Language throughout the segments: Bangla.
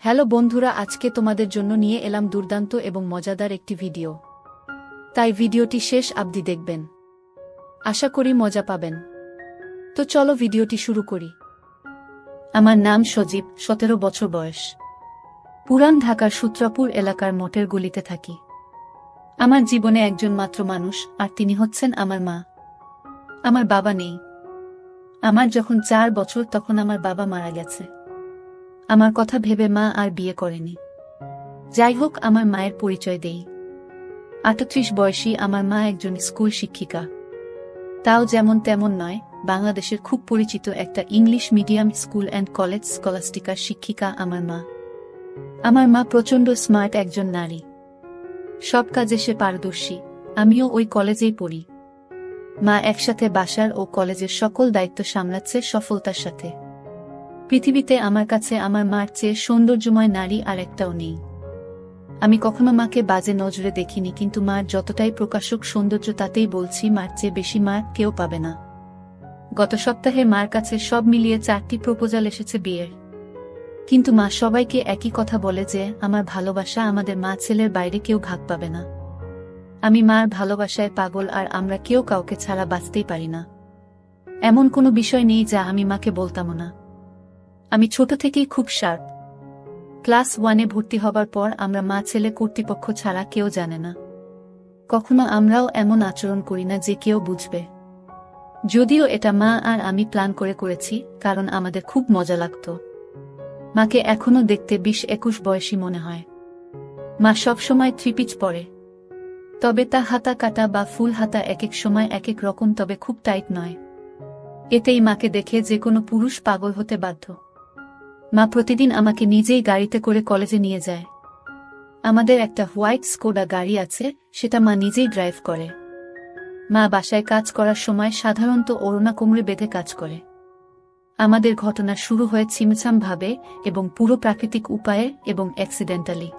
হ্যালো বন্ধুরা, আজকে তোমাদের জন্য নিয়ে এলাম দুর্দান্ত এবং মজাদার একটি ভিডিও। তাই ভিডিওটি শেষ অবধি দেখবেন, আশা করি মজা পাবেন। তো চলো ভিডিওটি শুরু করি। আমার নাম সজীব, 17 বছর বয়স। পুরান ঢাকার সূত্রাপুর এলাকার মঠের গলিতে থাকি। আমার জীবনে একজন মাত্র মানুষ, আর তিনি হচ্ছেন আমার মা। আমার বাবা নেই। আমার যখন 4 বছর তখন আমার বাবা মারা গেছে। আমার কথা ভেবে মা আর বিয়ে করেনি। যাই হোক, আমার মায়ের পরিচয় দেই। 38 বয়সী আমার মা একজন স্কুল শিক্ষিকা। তাও যেমন তেমন নয়, বাংলাদেশের খুব পরিচিত একটা English medium school and college স্কলাস্টিকার শিক্ষিকা আমার মা। আমার মা প্রচণ্ড স্মার্ট একজন নারী। সব কাজে সে পারদর্শী। আমিও ওই কলেজেই পড়ি। মা একসাথে বাসার ও কলেজের সকল দায়িত্ব সামলাচ্ছে সফলতার সাথে। পৃথিবীতে আমার কাছে আমার মার চেয়ে সৌন্দর্যময় নারী আর একটাও নেই। আমি কখনো মাকে বাজে নজরে দেখিনি, কিন্তু মার যতটাই প্রকাশক সৌন্দর্য, তাতেই বলছি মার চেয়ে বেশি মা কেউ পাবে না। গত সপ্তাহে মার কাছে সব মিলিয়ে 4টি প্রপোজাল এসেছে বিয়ের। কিন্তু মা সবাইকে একই কথা বলে যে আমার ভালোবাসা আমাদের মা ছেলের বাইরে কেউ ভাগ পাবে না। আমি মার ভালোবাসায় পাগল, আর আমরা কেউ কাউকে ছাড়া বাঁচতেই পারি না। এমন কোনো বিষয় নেই যা আমি মাকে বলতাম না। আমি ছোট থেকেই খুব শার্প। ক্লাস 1-এ ভর্তি হবার পর আমরা মা ছেলে কর্তৃপক্ষ ছাড়া কেউ জানে না। কখনো আমরাও এমন আচরণ করি না যে কেউ বুঝবে। যদিও এটা মা আর আমি প্ল্যান করে করেছি, কারণ আমাদের খুব মজা লাগত। মাকে এখনো দেখতে 20-21 বয়সী মনে হয়। মা সবসময় 3 পিচ পরে, তবে তা হাতা কাটা বা ফুল হাতা এক এক সময় এক এক রকম, তবে খুব টাইট নয়। এতেই মাকে দেখে যে কোনো পুরুষ পাগল হতে বাধ্য। মা প্রতিদিন আমাকে নিজেই গাড়িতে করে কলেজে নিয়ে যায়। আমাদের একটা হোয়াইট স্কোডা গাড়ি আছে, সেটা মা নিজেই ড্রাইভ করে। মা বাসায় কাজ করার সময় সাধারণত ওড়না কোমরে বেঁধে কাজ করে। আমাদের ঘটনা শুরু হয় ছিমছাম ভাবে এবং পুরো প্রাকৃতিক উপায়ে এবং অ্যাক্সিডেন্টালি।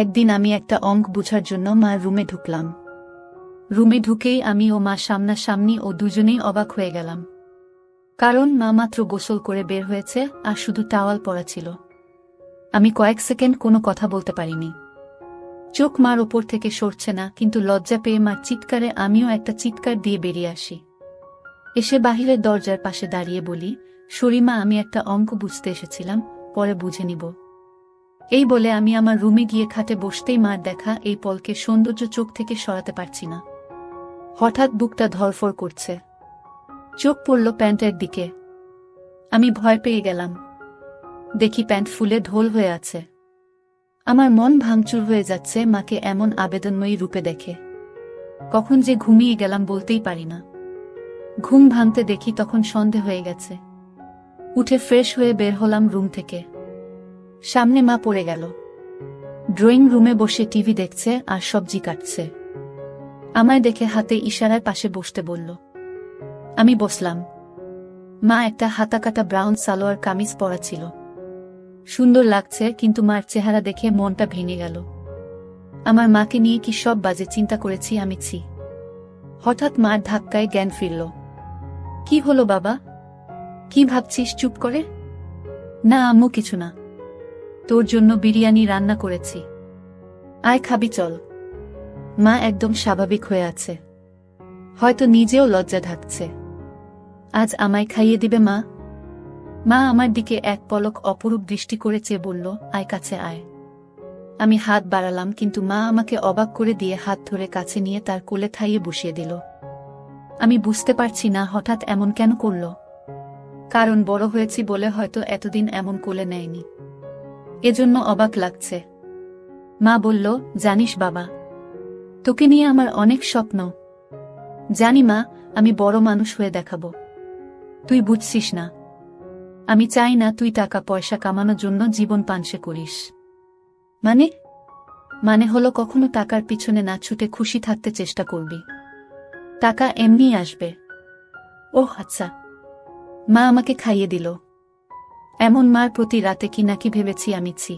একদিন আমি একটা অঙ্ক বুঝার জন্য মার রুমে ঢুকলাম। রুমে ঢুকেই আমি ও মা সামনাসামনি, ও দুজনেই অবাক হয়ে গেলাম। কারণ মা মাত্র গোসল করে বের হয়েছে, আর শুধু টাওয়াল পরা ছিল। আমি কয়েক সেকেন্ড কোনো কথা বলতে পারিনি। চোখ মার ওপর থেকে সরছে না, কিন্তু লজ্জা পেয়ে মার চিৎকারে আমিও একটা চিৎকার দিয়ে বেরিয়ে আসি। এসে বাহিরের দরজার পাশে দাঁড়িয়ে বলি, সরি মা, আমি একটা অঙ্ক বুঝতে এসেছিলাম, পরে বুঝে নিব। এই বলে আমি আমার রুমে গিয়ে খাটে বসতেই মার দেখা এই পলকে সৌন্দর্য চোখ থেকে সরাতে পারছি না। হঠাৎ বুকটা ধড়ফড় করছে। চোখ পড়ল প্যান্টের দিকে। আমি ভয় পেয়ে গেলাম। দেখি প্যান্ট ফুলে ঢোল হয়ে আছে। আমার মন ভাঙচুর হয়ে যাচ্ছে মাকে এমন আবেদনময়ী রূপে দেখে। কখন যে ঘুমিয়ে গেলাম বলতেই পারি না। ঘুম ভাঙতে দেখি তখন সন্ধে হয়ে গেছে। উঠে ফ্রেশ হয়ে বের হলাম রুম থেকে। সামনে মা পড়ে গেল। ড্রয়িং রুমে বসে টিভি দেখছে আর সবজি কাটছে। আমায় দেখে হাতে ইশারায় পাশে বসতে বলল। আমি বসলাম। মা একটা হাতাকাটা ব্রাউন সালোয়ার কামিজ পরা ছিল। সুন্দর লাগছে, কিন্তু মার চেহারা দেখে মনটা ভেঙে গেল। আমার মাকে নিয়ে কি সব বাজে চিন্তা করেছি আমি, ছি। হঠাৎ মার ধাক্কায় জ্ঞান ফিরল। কি হলো বাবা? কি ভাবছিস? চুপ করে। না আম্মু, কিছু না। তোর জন্য বিরিয়ানি রান্না করেছি, আয় খাবি, চল। মা একদম স্বাভাবিক হয়ে আছে, হয়তো নিজেও লজ্জা ঢাকছে। আজ আমায় খাইয়ে দিবে মা? মা আমার দিকে এক পলক অপরূপ দৃষ্টি করে চেয়ে বলল, আয় কাছে আয়। আমি হাত বাড়ালাম, কিন্তু মা আমাকে অবাক করে দিয়ে হাত ধরে কাছে নিয়ে তার কোলে ঠাইয়ে বসিয়ে দিল। আমি বুঝতে পারছি না হঠাৎ এমন কেন করল। কারণ বড় হয়েছি বলে হয়তো এতদিন এমন কোলে নেয়নি, এজন্য অবাক লাগছে। মা বলল, জানিস বাবা, তোকে নিয়ে আমার অনেক স্বপ্ন। জানি মা, আমি বড় মানুষ হয়ে দেখাবো। তুই বুঝছিস না, আমি চাই না তুই টাকা পয়সা কামানোর জন্য জীবন পানসে করিস। মানে হলো কখনো টাকার পিছনে না ছুটে খুশি থাকতে চেষ্টা করবি। টাকা এমনি আসবে। ওহ আচ্ছা। মা আমাকে খাইয়ে দিল। এমন মার প্রতি রাতে কি নাকি ভেবেছি আমি, ছি।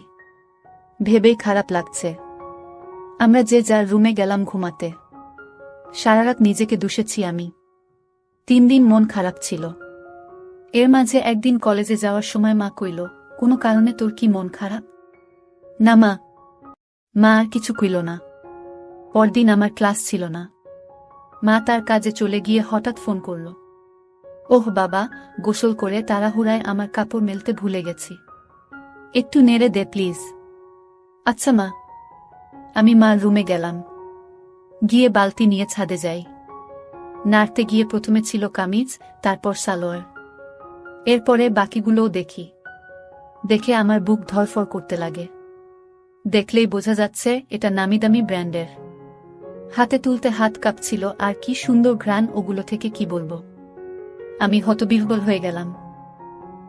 ভেবেই খারাপ লাগছে। আমরা যে যার রুমে গেলাম ঘুমাতে। সারারাত নিজেকে দুষেছি আমি। 3 দিন মন খারাপ ছিল। এর মাঝে একদিন কলেজে যাওয়ার সময় মা কইল, কোনো কারণে তোর কি মন খারাপ? না মা। মা আর কিছু কইল না। পরদিন আমার ক্লাস ছিল না। মা তার কাজে চলে গিয়ে হঠাৎ ফোন করল। ওহ বাবা, গোসল করে তাড়াহুড়ায় আমার কাপড় মেলতে ভুলে গেছি, একটু নেড়ে দে প্লিজ। আচ্ছা মা। আমি মার রুমে গেলাম, গিয়ে বালতি নিয়ে ছাদে যাই। নাড়তে গিয়ে প্রথমে ছিল কামিজ, তারপর সালোয়ার, এরপরে বাকিগুলোও দেখি। দেখে আমার বুক ধরফর করতে লাগে। দেখলেই বোঝা যাচ্ছে এটা নামিদামি ব্র্যান্ডের। হাতে তুলতে হাত কাঁপছিল, আর কি সুন্দর ঘ্রাণ ওগুলো থেকে কি বলবো। আমি হতবিহ্বল হয়ে গেলাম,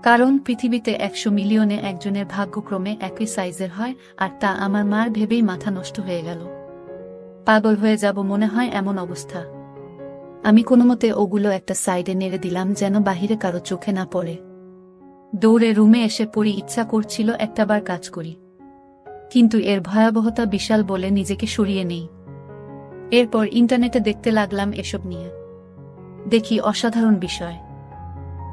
কারণ পৃথিবীতে 100 মিলিয়নে একজনের ভাগ্যক্রমে একই সাইজের হয়, আর তা আমার মার ভেবেই মাথা নষ্ট হয়ে গেল। পাগল হয়ে যাব মনে হয় এমন অবস্থা। আমি কোনোমতে ওগুলো একটা সাইডে নেড়ে দিলাম যেন বাহিরে কারো চোখে না পড়ে। দৌড়ে রুমে এসে পড়ি, ইচ্ছা করছিল একটাবার কাজ করি, কিন্তু এর ভয়াবহতা বিশাল বলে নিজেকে সরিয়ে নেই। এরপর ইন্টারনেটে দেখতে লাগলাম এসব নিয়ে। দেখি অসাধারণ বিষয়।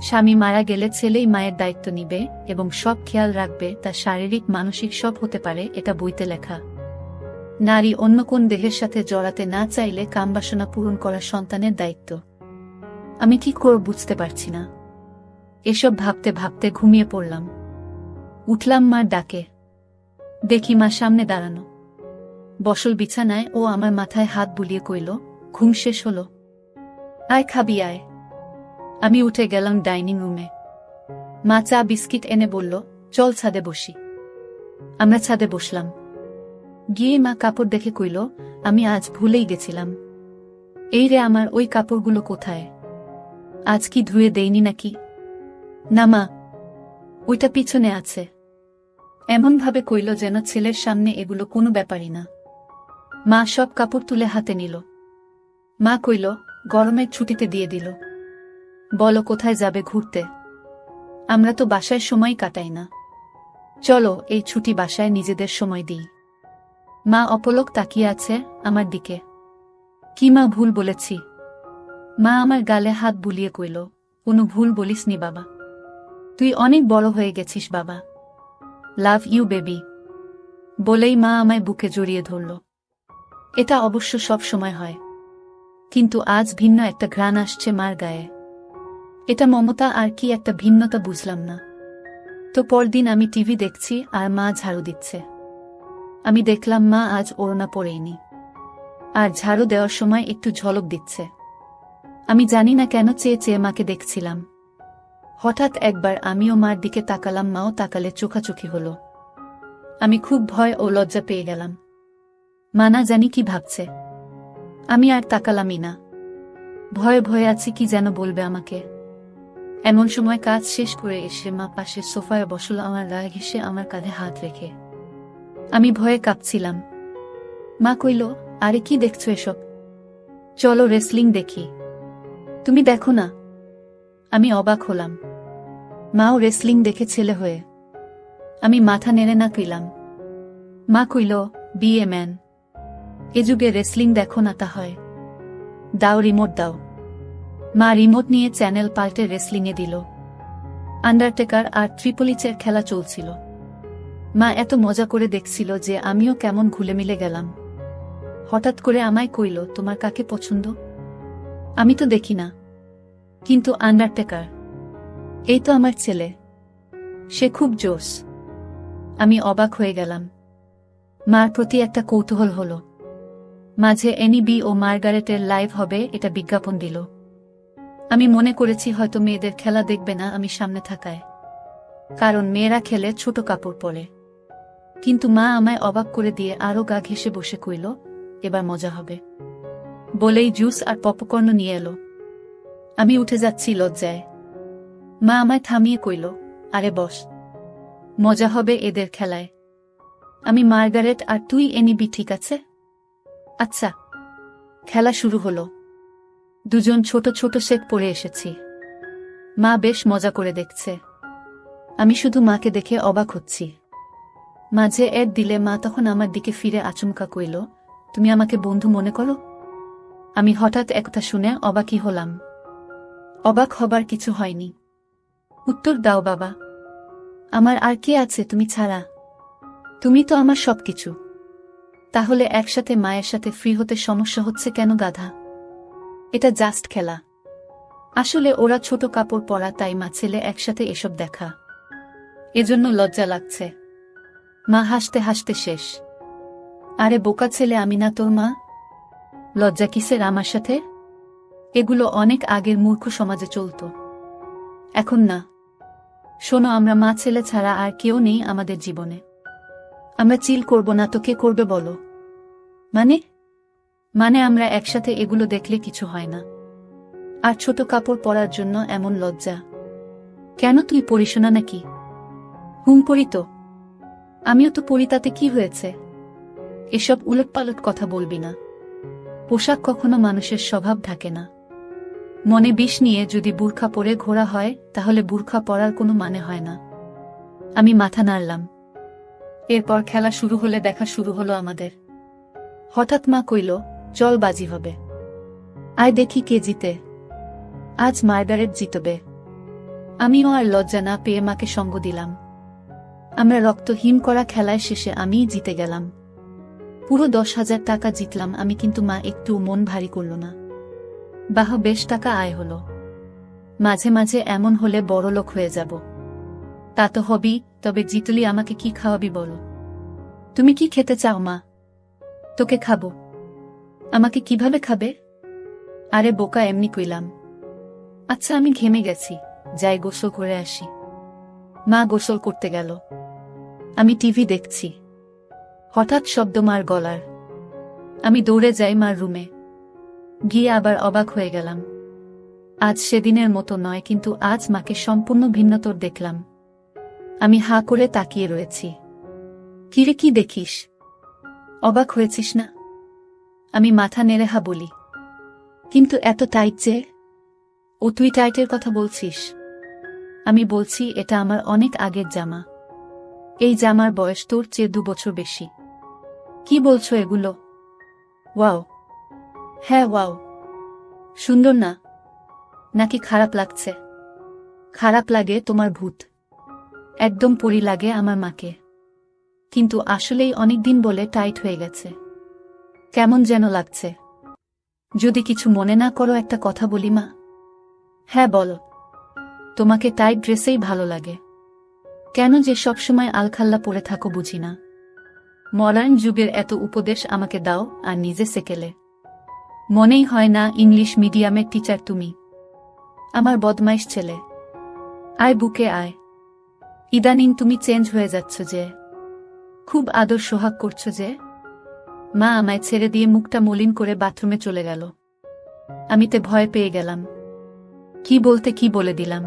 স্বামী মারা গেলে ছেলেই মায়ের দায়িত্ব নিবে এবং সব খেয়াল রাখবে, তা শারীরিক মানসিক সব হতে পারে, এটা বইতে লেখা। নারী অন্য কোন দেহের সাথে জড়াতে না চাইলে কামবাসনা পূরণ করা সন্তানের দায়িত্ব। আমি কি করব বুঝতে পারছি না। এসব ভাবতে ভাবতে ঘুমিয়ে পড়লাম। উঠলাম মার ডাকে। দেখি মা সামনে দাঁড়ানো, বসল বিছানায়। ও আমার মাথায় হাত বুলিয়ে কইল, ঘুম শেষ হলো? আয় খাবি আয়। আমি উঠে গেলাম ডাইনিং রুমে। মা চা বিস্কিট এনে বলল, চল ছাদে বসি। আমরা ছাদে বসলাম। গিয়ে মা কাপড় দেখে কইল, আমি আজ ভুলেই গেছিলাম। এই রে, আমার ওই কাপড়গুলো কোথায়? আজ কি ধুয়ে দেইনি নাকি? না মা, ওইটা পিছনে আছে। এমনভাবে কইল যেন ছেলের সামনে এগুলো কোনো ব্যাপারই না। মা সব কাপড় তুলে হাতে নিল। মা কইল, গরমের ছুটিতে দিয়ে দিল। বলো কোথায় যাবে ঘুরতে? আমরা তো বাসায় সময় কাটাই না, চলো এই ছুটি বাসায় নিজেদের সময় দিই। মা অপলক তাকিয়ে আছে আমার দিকে। কি মা ভুল বলেছি? মা আমার গালে হাত বুলিয়ে কইল, কোনো ভুল বলিসনি বাবা, তুই অনেক বড় হয়ে গেছিস বাবা। Love you baby. বলেই মা আমায় বুকে জড়িয়ে ধরল। এটা অবশ্য সব সময় হয়, কিন্তু আজ ভিন্ন একটা ঘ্রাণ আসছে মার গায়ে। এটা মমতা আর কি একটা ভিন্নতা বুঝলাম না। তো পরদিন আমি টিভি দেখছি আর মা ঝাড়ু দিচ্ছে। আমি দেখলাম মা আজ ওড়না পরেইনি, আর ঝাড়ু দেওয়ার সময় একটু ঝলক দিচ্ছে। আমি জানি না কেন চেয়ে চেয়ে মাকে দেখছিলাম। হঠাৎ একবার আমিও মার দিকে তাকালাম, মাও তাকালে চোখাচোখি হল। আমি খুব ভয় ও লজ্জা পেয়ে গেলাম। মা না জানি কি ভাবছে। আমি আর তাকালামই না। ভয়ে ভয়ে আছি কি যেন বলবে আমাকে। এমন সময় কাজ শেষ করে এসে মা পাশের সোফায় বসল, আমার গা ঘেঁষে আমার কাঁধে হাত রেখে। আমি ভয়ে কাঁপছিলাম। মা কইল, আরে কি দেখছো এসব? চলো রেসলিং দেখি। তুমি দেখো না? আমি অবাক হলাম। মাও রেসলিং দেখে ছেলে হয়ে। আমি মাথা নেড়ে না কইলাম। মা কইল, বি এ ম্যান। এ যুগে রেসলিং দেখো না তা হয়? দাও রিমোট দাও। মা রিমোট নিয়ে চ্যানেল পাল্টে রেসলিংয়ে দিল। আন্ডারটেকার আর ট্রিপলিচের খেলা চলছিল। মা এত মজা করে দেখছিল যে আমিও কেমন ঘুলে মিলে গেলাম। হঠাৎ করে আমায় কইল, তোমার কাকে পছন্দ? আমি তো দেখি না, কিন্তু আন্ডারটেকার এই তো আমার ছেলে, সে খুব জোশ। আমি অবাক হয়ে গেলাম। মার প্রতি একটা কৌতূহল হল। মাঝে এনিবি ও মার্গারেটের লাইভ হবে এটা বিজ্ঞাপন দিল। আমি মনে করেছি হয়তো মেয়েদের খেলা দেখবে না আমি সামনে থাকায়, কারণ মেয়েরা খেলে ছোট কাপড় পরে। কিন্তু মা আমায় অবাক করে দিয়ে আরো গা ঘেঁষে বসে কইল, এবার মজা হবে। বলেই জুস আর পপকর্ন নিয়ে এলো। আমি উঠে যাচ্ছি লজ্জায়। মা আমায় থামিয়ে কইল, আরে বস, মজা হবে এদের খেলায়। আমি মার্গারেট আর তুই এনিবি, ঠিক আছে? আচ্ছা। খেলা শুরু হলো। দুজন ছোট ছোট সেট পরে এসেছি। মা বেশ মজা করে দেখছে। আমি শুধু মাকে দেখে অবাক হচ্ছি। মাঝে এড দিলে মা তখন আমার দিকে ফিরে আচমকা কইল, তুমি আমাকে বন্ধু মনে করো? আমি হঠাৎ একথা শুনে অবাকই হলাম। অবাক হবার কিছু হয়নি। উত্তর দাও বাবা। আমার আর কে আছে তুমি ছাড়া? তুমি তো আমার সবকিছু। তাহলে একসাথে মায়ের সাথে ফ্রি হতে সমস্যা হচ্ছে কেন গাধা? এটা জাস্ট খেলা। আসলে ওরা ছোট কাপড় পরা, তাই মা ছেলে একসাথে এসব দেখা, এজন্য লজ্জা লাগছে। মা হাসতে হাসতে শেষ। আরে বোকা ছেলে, আমি না তোর মা? লজ্জা কিসের আমার সাথে? এগুলো অনেক আগের মূর্খ সমাজে চলতো, এখন না। শোনো, আমরা মা ছেলে ছাড়া আর কেউ নেই আমাদের জীবনে। আমরা চিল করব না তো কে করবে বলো? মানে আমরা একসাথে এগুলো দেখলে কিছু হয় না। আর ছোট কাপড় পরার জন্য এমন লজ্জা কেন? তুই পড়িস না নাকি? পড়ি তো। আমিও তো পড়ি, তাতে কি হয়েছে? এসব উলটপালট কথা বলবি না। পোশাক কখনো মানুষের স্বভাব ঢাকে না। মনে বিষ নিয়ে যদি বুরখা পরে ঘোরা হয়, তাহলে বুরখা পরার কোনো মানে হয় না। আমি মাথা নাড়লাম। এরপর খেলা শুরু হলে দেখা শুরু হলো আমাদের। হঠাৎ মা কইল, চল বাজি হবে, আয় দেখি কে জিতে। আজ মার্গারেট জিতবে। আমিও আর লজ্জা না পেয়ে মাকে সঙ্গ দিলাম। আমরা রক্তহীন করা খেলায় শেষে আমিই জিতে গেলাম। পুরো 10,000 টাকা জিতলাম আমি, কিন্তু মা একটু মন ভারী করল না। বাহ, বেশ টাকা আয় হলো। মাঝে মাঝে এমন হলে বড় লোক হয়ে যাব। তা তো হবি, তবে জিতলি আমাকে কি খাওয়াবি বলো? তুমি কি খেতে চাও মা? তোকে খাবো। আমাকে কিভাবে খাবে? আরে বোকা, এমনি কইলাম। আচ্ছা, আমি ঘেমে গেছি, যাই গোসল করে আসি। মা গোসল করতে গেল। আমি টিভি দেখছি। হঠাৎ শব্দ মার গলার। আমি দৌড়ে যাই মার রুমে। গিয়ে আবার অবাক হয়ে গেলাম। আজ সেদিনের মতো নয়, কিন্তু আজ মাকে সম্পূর্ণ ভিন্নতর দেখলাম। আমি হাঁ করে তাকিয়ে রয়েছি। কিরে, কি দেখিস? অবাক হয়েছিস না? আমি মাথা নেড়ে হা বলি। কিন্তু এত টাইট যে? ও, তুই টাইটের কথা বলছিস? আমি বলছি, এটা আমার অনেক আগের জামা। এই জামার বয়স তোর চেয়ে 2 বছর বেশি। কি বলছো এগুলো? ওয়াও। হ্যাঁ ওয়াও। সুন্দর না? নাকি খারাপ লাগছে? খারাপ লাগে তোমার ভূত। একদম পরি লাগে আমার মাকে। কিন্তু আসলেই অনেকদিন বলে টাইট হয়ে গেছে। কেমন যেন লাগছে। যদি কিছু মনে না করো একটা কথা বলি মা? হ্যাঁ বলো। তোমাকে টাইট ড্রেসেই ভালো লাগে কেন যে সবসময় আলখাল্লা পরে থাকো বুঝি না। মডার্ন যুগের এত উপদেশ আমাকে দাও আর নিজে সেকেলে। মনেই হয় না ইংলিশ মিডিয়ামের টিচার তুমি। আমার বদমাইশ ছেলে। আয় বুকে আয়। ইদানিং তুমি চেঞ্জ হয়ে যাচ্ছ যে। খুব আদর সোহাগ করছো যে। মা আমায় ছেড়ে দিয়ে মুখটা মলিন করে বাথরুমে চলে গেল। আমিতে ভয় পেয়ে গেলাম। কি বলতে কি বলে দিলাম।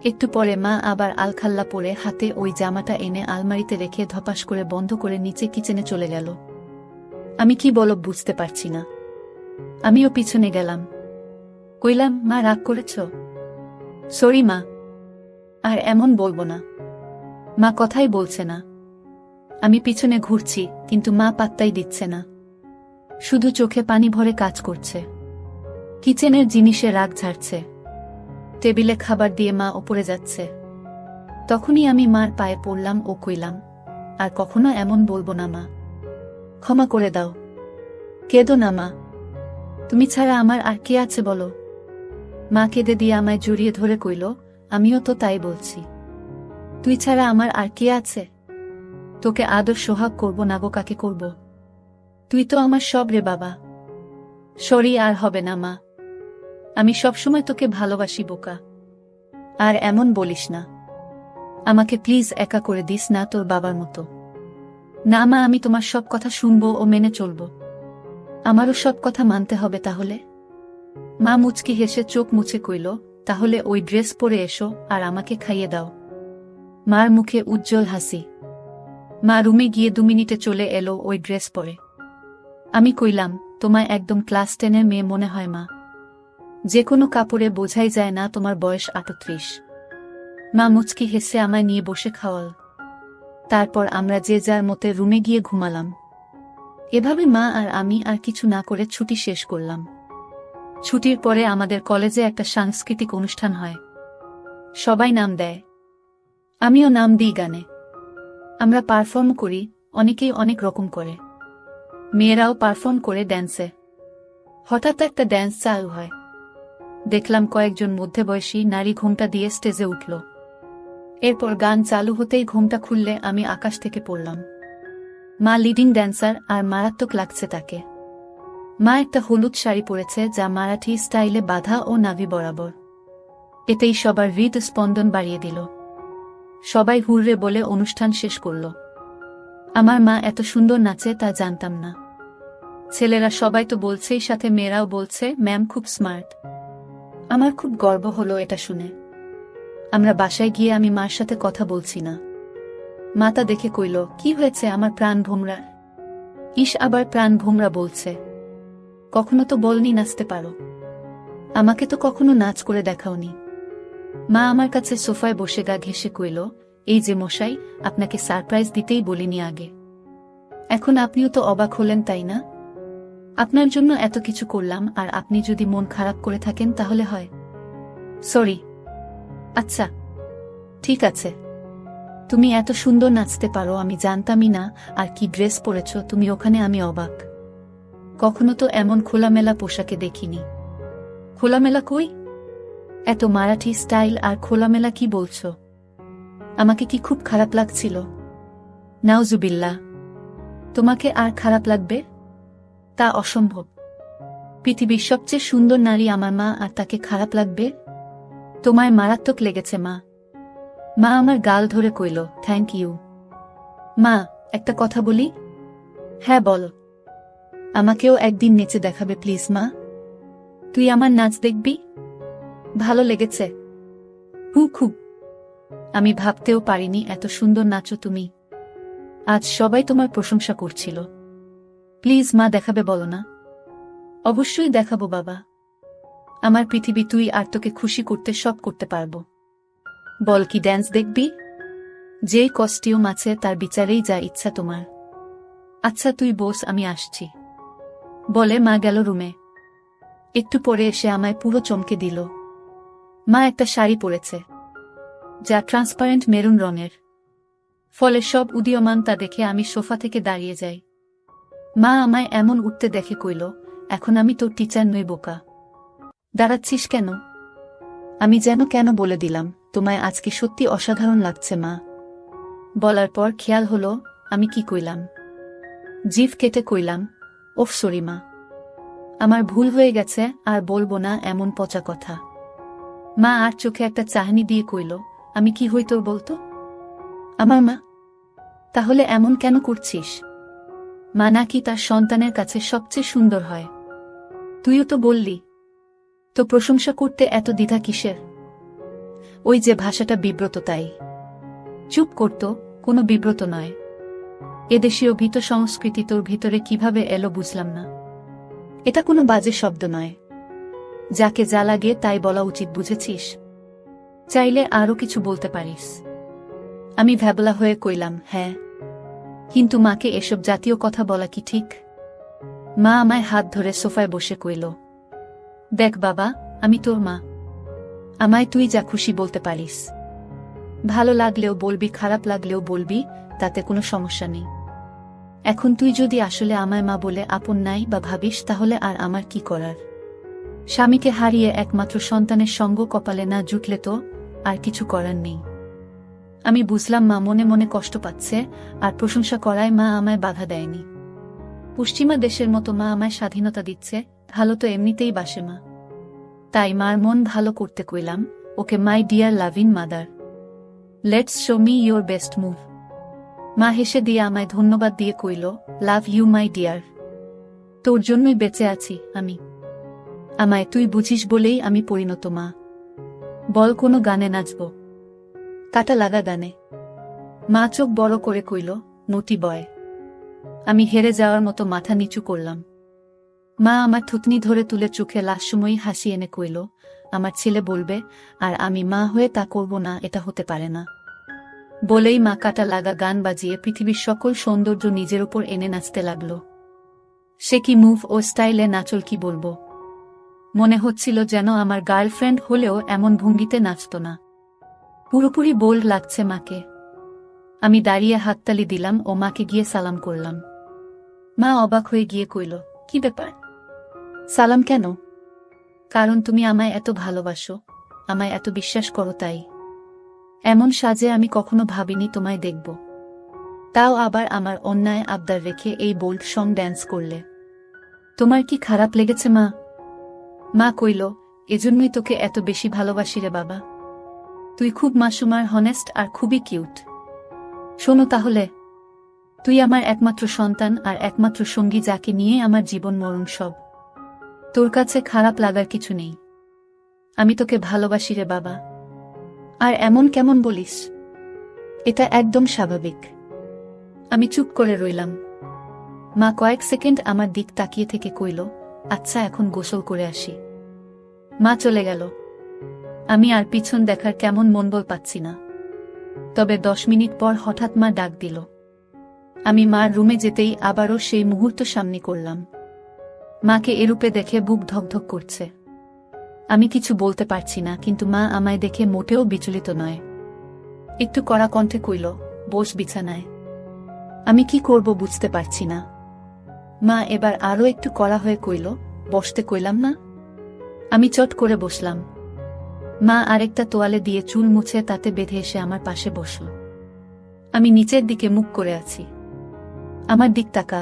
একটু পরে মা আবার আলখাল্লা পরে হাতে ওই জামাটা এনে আলমারিতে রেখে ধপাস করে বন্ধ করে নিচে কিচেনে চলে গেল। আমি কি বলো বুঝতে পারছি না। আমিও পিছনে গেলাম। কইলাম, মা রাগ করেছ? সরি মা। আর এমন বলবো না। মা কথাই বলছে না। আমি পিছনে ঘুরছি, কিন্তু মা পাত্তাই দিচ্ছে না। শুধু চোখে পানি ভরে কাজ করছে। কিচেনের জিনিসে রাগ ঝাড়ছে। টেবিলে খাবার দিয়ে মা ওপরে যাচ্ছে। তখনই আমি মার পায়ে পড়লাম ও কইলাম, আর কখনো এমন বলবো না মা। ক্ষমা করে দাও। কেঁদো না মা। তুমি ছাড়া আমার আর কে আছে বলো? মা কেঁদে দিয়ে আমায় জড়িয়ে ধরে কইল, আমিও তো তাই বলছি। তুই ছাড়া আমার আর কে আছে? তোকে আদর সোহাগ করব না গো কাকে করব? তুই তো আমার সব রে বাবা। সরি, আর হবে না মা। আমি সবসময় তোকে ভালোবাসি বোকা। আর এমন বলিস না। আমাকে প্লিজ একা করে দিস না তোর বাবার মতো। না মা, আমি তোমার সব কথা শুনবো ও মেনে চলব। আমারও সব কথা মানতে হবে তাহলে? মা মুচকি হেসে চোখ মুছে কইল, তাহলে ওই ড্রেস পরে এসো আর আমাকে খাইয়ে দাও। মার মুখে উজ্জ্বল হাসি। মা রুমে গিয়ে 2 মিনিটে চলে এলো ওই ড্রেস পরে। আমি কইলাম, তোমায় একদম ক্লাস 10-এর মেয়ে মনে হয় মা। যে কোনো কাপড়ে বোঝাই যায় না তোমার বয়স 38। মা মুচকি হেসে আমায় নিয়ে বসে খাওয়াল। তারপর আমরা যে যার মতে রুমে গিয়ে ঘুমালাম। এভাবে মা আর আমি আর কিছু না করে ছুটি শেষ করলাম। ছুটির পরে আমাদের কলেজে একটা সাংস্কৃতিক অনুষ্ঠান হয়। সবাই নাম দেয়। আমিও নাম দিই গানে। আমরা পারফর্ম করি, অনেকেই অনেক রকম করে। মেয়েরাও পারফর্ম করে ড্যান্সে। হঠাৎ একটা ড্যান্স চালু হয়। দেখলাম কয়েকজন মধ্যবয়সী নারী ঘোমটা দিয়ে স্টেজে উঠল। এরপর গান চালু হতেই ঘোমটা খুললে আমি আকাশ থেকে পড়লাম। মা লিডিং ড্যান্সার, আর মারাত্মক লাগছে তাকে। মা একটা হলুদ শাড়ি পরেছে, যা মারাঠি স্টাইলে বাঁধা ও নাভি বরাবর। এতেই সবার হৃদস্পন্দন বাড়িয়ে দিল। সবাই হুররে বলে অনুষ্ঠান শেষ করল। আমার মা এত সুন্দর নাচে তা জানতাম না। ছেলেরা সবাই তো বলছেই, সাথে মেয়েরাও বলছে ম্যাম খুব স্মার্ট। আমার খুব গর্ব হলো এটা শুনে। আমরা বাসায় গিয়ে আমি মার সাথে কথা বলছি না। মা তা দেখে কইল, কি হয়েছে আমার প্রাণ ভোমরা? ইস, আবার প্রাণ ভোমরা বলছে। কখনো তো বলনি নাচতে পারো। আমাকে তো কখনো নাচ করে দেখাওনি। মা আমার কাছে সোফায় বসে গা ঘেঁষে কইল, এই যে মশাই, আপনাকে সারপ্রাইজ দিতেই বলিনি আগে। এখন আপনিও তো অবাক হলেন, তাই না? আপনার জন্য এত কিছু করলাম, আর আপনি যদি মন খারাপ করে থাকেন তাহলে হয়। সরি। আচ্ছা, ঠিক আছে। তুমি এত সুন্দর নাচতে পারো আমি জানতামই না, আর কি ড্রেস পরেছ তুমি ওখানে, আমি অবাক। কখনো তো এমন খোলামেলা পোশাকে দেখিনি। খোলামেলা কই? এত মারাঠি স্টাইল আর খোলামেলা কি বলছো? আমাকে কি খুব খারাপ লাগছিল? নাউজুবিল্লাহ। তোমাকে আর খারাপ লাগবে? তা অসম্ভব। পৃথিবীর সবচেয়ে সুন্দর নারী আমার মা, আর তাকে খারাপ লাগবে? তোমায় মারাত্মক লেগেছে মা। মা আমার গাল ধরে কইল, থ্যাংক ইউ। মা, একটা কথা বলি? হ্যাঁ বল। আমাকেও একদিন নেচে দেখাবে প্লিজ মা? তুই আমার নাচ দেখবি? ভালো লেগেছে? খুব। আমি ভাবতেও পারিনি এত সুন্দর নাচো তুমি। আজ সবাই তোমার প্রশংসা করছিল। প্লিজ মা, দেখাবে বলো না? অবশ্যই দেখাবো বাবা। আমার পৃথিবী তুই, আর তোকে খুশি করতে সব করতে পারবো। বল, কি ড্যান্স দেখবি? যেই কস্টিউম আছে তার বিচারেই যা ইচ্ছা তোমার। আচ্ছা তুই বস, আমি আসছি। বলে মা গেল রুমে। একটু পরে এসে আমায় পুরো চমকে দিল। মা একটা শাড়ি পরেছে, যা ট্রান্সপারেন্ট মেরুন রঙের। ফলে সব উদীয়মান তা দেখে আমি সোফা থেকে দাঁড়িয়ে যাই। মা আমায় এমন উঠতে দেখে কইল, এখন আমি তোর টিচার নই বোকা। দাঁড়াচ্ছিস কেন? আমি যেন কেন বলে দিলাম, তোমায় আজকে সত্যি অসাধারণ লাগছে মা। বলার পর খেয়াল হলো আমি কি কইলাম। জিভ কেটে কইলাম, ওফ সরি মা, আমার ভুল হয়ে গেছে, আর বলবো না এমন পচা কথা। মা আর চোখে একটা চাহনি দিয়ে কইল, আমি কি হই তোর বলতো? আমার মা? তাহলে এমন কেন করছিস? মা নাকি তার সন্তানের কাছে সবচেয়ে সুন্দর হয়। তুইও তো বললি। তো প্রশংসা করতে এত দ্বিধা কিসের? ওই যে ভাষাটা বিব্রত তাই। চুপ করতো, কোনো বিব্রত নয়। এদেশীয় ভীত সংস্কৃতি তোর ভিতরে কিভাবে এলো বুঝলাম না। এটা কোনো বাজে শব্দ নয়। যাকে যা লাগে তাই বলা উচিত, বুঝেছিস? চাইলে আরও কিছু বলতে পারিস। আমি ভ্যাবলা হয়ে কইলাম, হ্যাঁ, কিন্তু মাকে এসব জাতীয় কথা বলা কি ঠিক? মা আমায় হাত ধরে সোফায় বসে কইল, দেখ বাবা, আমি তোর মা। আমায় তুই যা খুশি বলতে পারিস। ভালো লাগলেও বলবি, খারাপ লাগলেও বলবি, তাতে কোনো সমস্যা নেই। এখন তুই যদি আসলে আমায় মা বলে আপন নাই বা ভাবিস, তাহলে আর আমার কি করার? স্বামীকে হারিয়ে একমাত্র সন্তানের সঙ্গ কপালে না জুটলে তো আর কিছু করার নেই। আমি বুঝলাম মা মনে মনে কষ্ট পাচ্ছে, আর প্রশংসা করায় মা আমায় বাধা দেয়নি। পশ্চিমা দেশের মতো মা আমায় স্বাধীনতা দিচ্ছে, ভালো তো এমনিতেই বাসে মা। তাই মার মন ভালো করতে কইলাম, okay my dear loving mother, let's show me your best move. মা হেসে দিয়ে আমায় ধন্যবাদ দিয়ে কইল, লাভ ইউ মাই ডিয়ার। তোর জন্যই বেঁচে আছি আমি। আমায় তুই বুঝিস বলেই আমি পরিণত মা। বল, কোনো গানে নাচব? কাটা লাগা গানে। মা চোখ বড় করে কইল, নটি বয়। আমি হেরে যাওয়ার মতো মাথা নিচু করলাম। মা আমার থুতনি ধরে তুলে চোখে লাশময়ী হাসি এনে কইল, আমার ছেলে বলবে আর আমি মা হয়ে তা করব না, এটা হতে পারে না। বলেই মা কাটা লাগা গান বাজিয়ে পৃথিবীর সকল সৌন্দর্য নিজের উপর এনে নাচতে লাগল। সে কি মুভ ও স্টাইলে নাচল, কি বলবো। মনে হচ্ছিল যেন আমার গার্লফ্রেন্ড হলেও এমন ভঙ্গিতে নাচত না। পুরোপুরি বোল্ড লাগছে মাকে। আমি দাঁড়িয়ে হাততালি দিলাম ও মাকে গিয়ে সালাম করলাম। মা অবাক হয়ে গিয়ে কইল, কি ব্যাপার? সালাম কেন? কারণ তুমি আমায় এত ভালোবাসো, আমায় এত বিশ্বাস করো তাই। এমন সাজে আমি কখনো ভাবিনি তোমায় দেখব। তাও আবার আমার অন্যায় আবদার রেখে এই বোল্ড সং ড্যান্স করলে। তোমার কি খারাপ লেগেছে মা? মা কইল, এজন্যই তোকে এত বেশি ভালোবাসি রে বাবা। তুই খুব মাসুম আর হনেস্ট আর খুবই কিউট। শোনো তাহলে, তুই আমার একমাত্র সন্তান আর একমাত্র সঙ্গী, যাকে নিয়ে আমার জীবন মরণ সব। তোর কাছে খারাপ লাগার কিছু নেই। আমি তোকে ভালোবাসি রে বাবা। আর এমন কেমন বলিস? এটা একদম স্বাভাবিক। আমি চুপ করে রইলাম। মা কয়েক সেকেন্ড আমার দিক তাকিয়ে থেকে কইল, আচ্ছা এখন গোসল করে আসি। মা চলে গেল। আমি আর পিছন দেখার কেমন মনোবল পাচ্ছি না। তবে 10 মিনিট পর হঠাৎ মা ডাক দিল। আমি মার রুমে যেতেই আবারও সেই মুহূর্ত সামনে করলাম। মাকে এরূপে দেখে বুক ধকধক করছে। আমি কিছু বলতে পারছি না, কিন্তু মা আমায় দেখে মোটেও বিচলিত নয়। একটু কড়া কণ্ঠে কইল, বস বিছানায়। আমি কি করব বুঝতে পারছি না। মা এবার আরও একটু কড়া হয়ে কইল, বসতে কইলাম না? আমি চট করে বসলাম। মা আরেকটা তোয়ালে দিয়ে চুল মুছে তাতে বেঁধে এসে আমার পাশে বসল। আমি নিচের দিকে মুখ করে আছি। আমার দিক তাকা।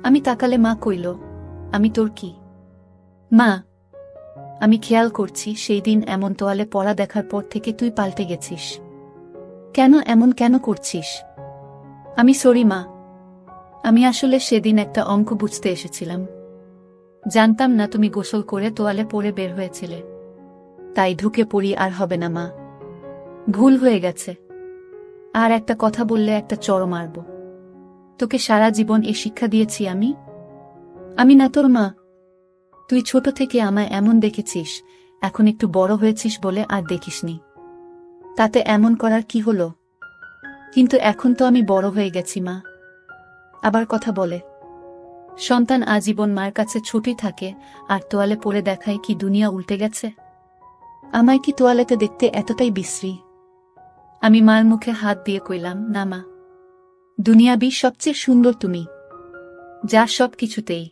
আমি তাকালে মা কইল, আমি তোর কি? মা, আমি খেয়াল করছি সেই দিন এমন তোয়ালে পরা দেখার পর থেকে তুই পাল্টে গেছিস। কেন এমন কেন করছিস? আমি সরি মা। আমি আসলে সেদিন একটা অঙ্ক বুঝতে এসেছিলাম। জানতাম না তুমি গোসল করে তোয়ালে পরে বের হয়েছিলে। তাই ঢুকে পড়ি আর হবে না মা। ভুল হয়ে গেছে। আর একটা কথা বললে একটা চড় মারব। তোকে সারা জীবন এ শিক্ষা দিয়েছি আমি? আমি না তোর মা? তুই ছোট থেকে আমায় এমন দেখেছিস, এখন একটু বড় হয়েছিস বলে আর দেখিসনি। তাতে এমন করার কি হলো? কিন্তু এখন তো আমি বড় হয়ে গেছি মা। আবার কথা বলে। সন্তান আজীবন মার কাছে ছোটই থাকে, আর তোয়ালে পরে দেখায় কি দুনিয়া উল্টে গেছে? আমায় কি তোয়ালেতে দেখতে এতটাই বিশ্রী? আমি মার মুখে হাত দিয়ে কইলাম, না মা, দুনিয়াবি সবচেয়ে সুন্দর তুমি, যা সব কিছুতেই।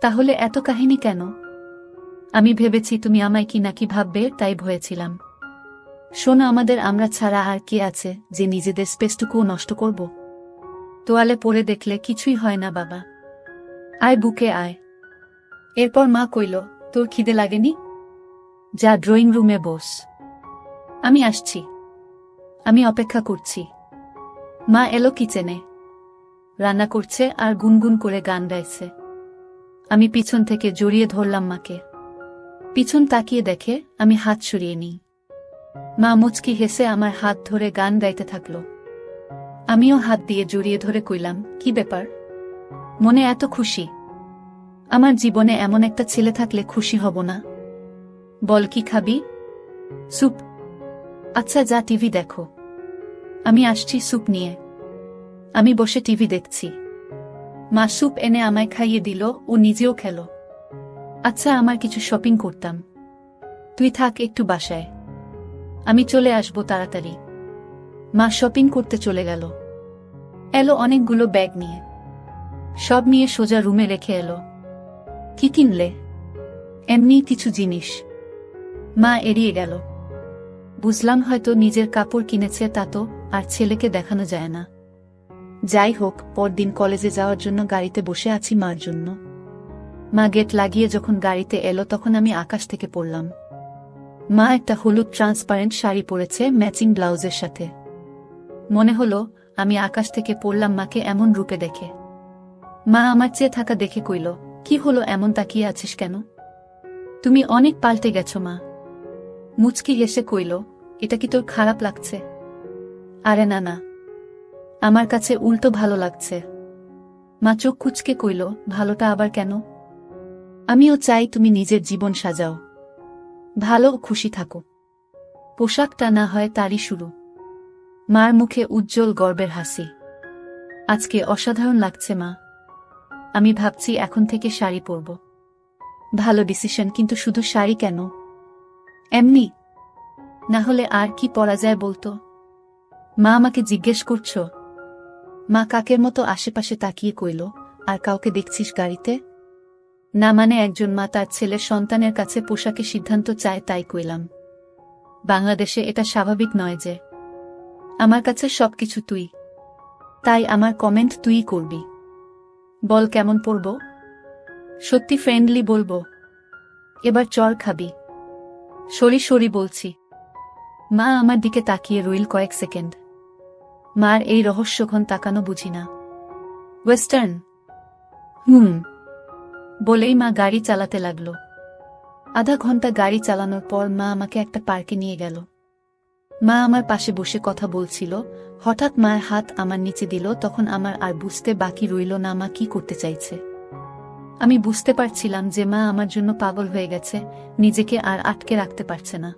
তাহলে এত কাহিনী কেন? আমি ভেবেছি তুমি আমায় কি নাকি ভাববে, তাই ভয়েছিলাম। শোনো, আমাদের আমরা ছাড়া আর কে আছে যে নিজেদের স্পেসটুকুও নষ্ট করব? তোয়ালে পরে দেখলে কিছুই হয় না বাবা। আয় বুকে আয়। এরপর মা কইল, তোর খিদে লাগেনি? যা ড্রয়িং রুমে বস। আমি আসছি। আমি অপেক্ষা করছি। মা এলো কিচেনে। রান্না করছে আর গুনগুন করে গান গাইছে। আমি পিছন থেকে জড়িয়ে ধরলাম মাকে। পিছন তাকিয়ে দেখে আমি হাত সরিয়ে নিই। মা মুচকি হেসে আমার হাত ধরে গান গাইতে থাকল। আমিও হাত দিয়ে জড়িয়ে ধরে কইলাম, কি ব্যাপার? মনে এত খুশি? আমার জীবনে এমন একটা ছেলে থাকলে খুশি হব না? বল, কি খাবি? স্যুপ? আচ্ছা যা, টিভি দেখো। আমি আসছি স্যুপ নিয়ে। আমি বসে টিভি দেখছি। মা স্যুপ এনে আমায় খাইয়ে দিল, ও নিজেও খেল। আচ্ছা, আমার কিছু শপিং করতাম। তুই থাক একটু বাসায়, আমি চলে আসবো তাড়াতাড়ি। মা শপিং করতে চলে গেল। এলো অনেকগুলো ব্যাগ নিয়ে। সব নিয়ে সোজা রুমে রেখে এলো। কি কিনলে? এমনি কিছু জিনিস। মা এড়িয়ে গেল। বুঝলাম হয়তো নিজের কাপড় কিনেছে, তা তো আর ছেলেকে দেখানো যায় না। যাই হোক, পরদিন কলেজে যাওয়ার জন্য গাড়িতে বসে আছি মার জন্য। মা গেট লাগিয়ে যখন গাড়িতে এলো তখন আমি আকাশ থেকে পড়লাম। মা একটা হলুদ ট্রান্সপারেন্ট শাড়ি পরেছে ম্যাচিং ব্লাউজের সাথে। মনে হলো আমি আকাশ থেকে পড়লাম মাকে এমন রূপে দেখে। মা আমার চেয়ে থাকা দেখে কইল, কি হলো, এমন তাকিয়ে আছিস কেন? তুমি অনেক পাল্টে গেছো মা। মুচকি হেসে কইল, এটা কি তোর খারাপ লাগছে? আরে না না, আমার কাছে উল্টো ভালো লাগছে। মা চোখ কুঁচকে কইল, ভালোটা আবার কেন? আমিও চাই তুমি নিজের জীবন সাজাও, ভালো ও খুশি থাকো। পোশাকটা না হয় তারই শুরু। মার মুখে উজ্জ্বল গর্বের হাসি। আজকে অসাধারণ লাগছে মা। আমি ভাবছি এখন থেকে শাড়ি পরব। ভালো ডিসিশন, কিন্তু শুধু শাড়ি কেন? এমনি না হলে আর কি পরা যায় বলতো? মা আমাকে জিজ্ঞেস করছো? মা কাকের মতো আশেপাশে তাকিয়ে কইল, আর কাউকে দেখছিস গাড়িতে? না মানে একজন মা তার ছেলের সন্তানের কাছে পোশাকে সিদ্ধান্ত চায় তাই কইলাম। বাংলাদেশে এটা স্বাভাবিক নয় যে। আমার কাছে সবকিছু তুই, তাই আমার কমেন্ট তুই করবি। বল কেমন পরব? সত্যি ফ্রেন্ডলি বলবো? এবার চর খাবি? সরি সরি বলছি। মা আমার দিকে তাকিয়ে রইল কয়েক সেকেন্ড। মার এই রহস্যঘন তাকানো বুঝি না। ওয়েস্টার্ন? বলেই মা গাড়ি চালাতে লাগলো। আধা ঘন্টা গাড়ি চালানোর পর মা আমাকে একটা পার্কে নিয়ে গেল। মা আমার পাশে বসে কথা বলছিল, হঠাৎ মায়ের হাত আমার নিচে দিল। তখন আমার আর বুঝতে বাকি রইল না মা কি করতে চাইছে। আমি বুঝতে পারছিলাম যে মা আমার জন্য পাগল হয়ে গেছে, নিজেকে আর আটকে রাখতে পারছে না।